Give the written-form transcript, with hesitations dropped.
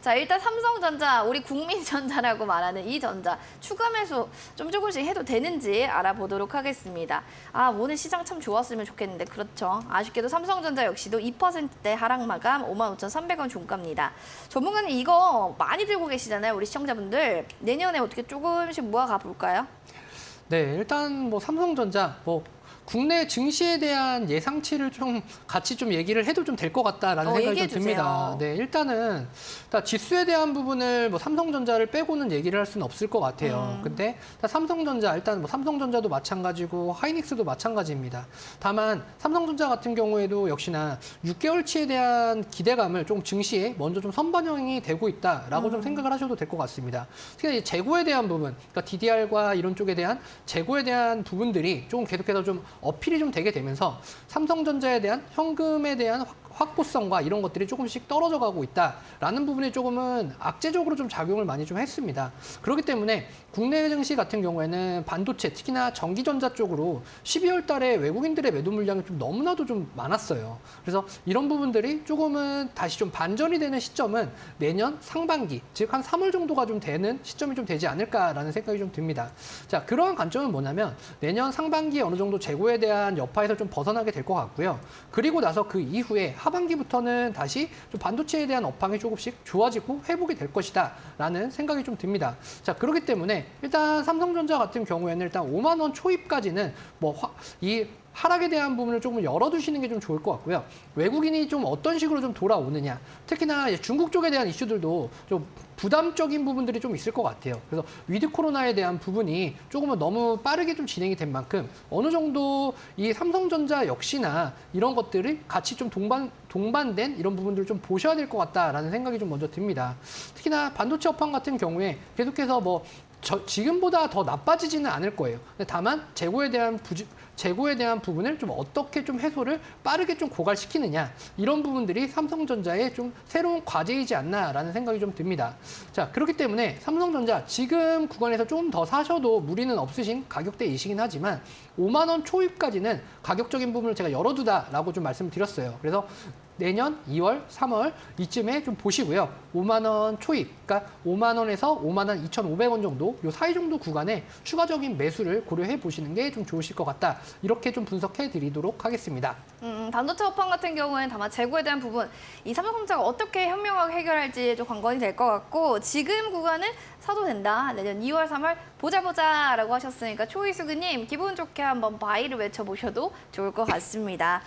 자, 일단 삼성전자, 우리 국민전자라고 말하는 이 전자 추가 매수 좀 조금씩 해도 되는지 알아보도록 하겠습니다. 아, 오늘 시장 참 좋았으면 좋겠는데 그렇죠. 아쉽게도 삼성전자 역시도 2%대 하락 마감 55,300원 종가입니다. 전문가는 이거 많이 들고 계시잖아요. 우리 시청자분들. 내년에 어떻게 조금씩 모아가 볼까요? 네, 일단 뭐 삼성전자 국내 증시에 대한 예상치를 좀 같이 좀 얘기를 해도 좀 될 것 같다라는 생각이 좀 듭니다. 네, 일단 지수에 대한 부분을 뭐 삼성전자를 빼고는 얘기를 할 수는 없을 것 같아요. 근데 삼성전자 일단 뭐 삼성전자도 마찬가지고 하이닉스도 마찬가지입니다. 다만 삼성전자 같은 경우에도 역시나 6개월치에 대한 기대감을 좀 증시에 먼저 좀 선반영이 되고 있다라고 좀 생각을 하셔도 될 것 같습니다. 특히 이제 재고에 대한 부분, 그러니까 DDR과 이런 쪽에 대한 재고에 대한 부분들이 조금 계속해서 좀 어필이 좀 되게 되면서 삼성전자에 대한 현금에 대한 확보성과 이런 것들이 조금씩 떨어져 가고 있다라는 부분이 조금은 악재적으로 좀 작용을 많이 좀 했습니다. 그렇기 때문에 국내 증시 같은 경우에는 반도체, 특히나 전기전자 쪽으로 12월 달에 외국인들의 매도 물량이 좀 너무나도 좀 많았어요. 그래서 이런 부분들이 조금은 다시 좀 반전이 되는 시점은 내년 상반기, 즉 한 3월 정도가 좀 되는 시점이 좀 되지 않을까라는 생각이 좀 듭니다. 자, 그러한 관점은 뭐냐면 내년 상반기에 어느 정도 재고에 대한 여파에서 좀 벗어나게 될 것 같고요. 그리고 나서 그 이후에 하반기부터는 다시 좀 반도체에 대한 업황이 조금씩 좋아지고 회복이 될 것이다 라는 생각이 좀 듭니다. 자, 그렇기 때문에 일단 삼성전자 같은 경우에는 일단 5만 원 초입까지는 이 하락에 대한 부분을 조금 열어두시는 게 좀 좋을 것 같고요. 외국인이 좀 어떤 식으로 좀 돌아오느냐, 특히나 중국 쪽에 대한 이슈들도 좀 부담적인 부분들이 좀 있을 것 같아요. 그래서 위드 코로나에 대한 부분이 조금은 너무 빠르게 좀 진행이 된 만큼 어느 정도 이 삼성전자 역시나 이런 것들이 같이 좀 동반된 이런 부분들을 좀 보셔야 될 것 같다라는 생각이 좀 먼저 듭니다. 특히나 반도체 업황 같은 경우에 계속해서 지금보다 더 나빠지지는 않을 거예요. 다만 재고에 대한 부분을 좀 어떻게 좀 해소를 빠르게 좀 고갈시키느냐, 이런 부분들이 삼성전자의 좀 새로운 과제이지 않나라는 생각이 좀 듭니다. 자, 그렇기 때문에 삼성전자 지금 구간에서 좀 더 사셔도 무리는 없으신 가격대이시긴 하지만 5만 원 초입까지는 가격적인 부분을 제가 열어두다라고 좀 말씀을 드렸어요. 그래서 내년 2월, 3월 이쯤에 좀 보시고요. 5만 원 초입, 그러니까 5만 원에서 5만 원 2,500원 정도, 요 사이 정도 구간에 추가적인 매수를 고려해 보시는 게 좀 좋으실 것 같다. 이렇게 좀 분석해 드리도록 하겠습니다. 반도체 업황 같은 경우에는 다만 재고에 대한 부분, 이 삼성전자가 어떻게 현명하게 해결할지 좀 관건이 될 것 같고, 지금 구간은 사도 된다. 내년 2월, 3월 보자라고 하셨으니까 초이수그님 기분 좋게 한번 바이를 외쳐보셔도 좋을 것 같습니다.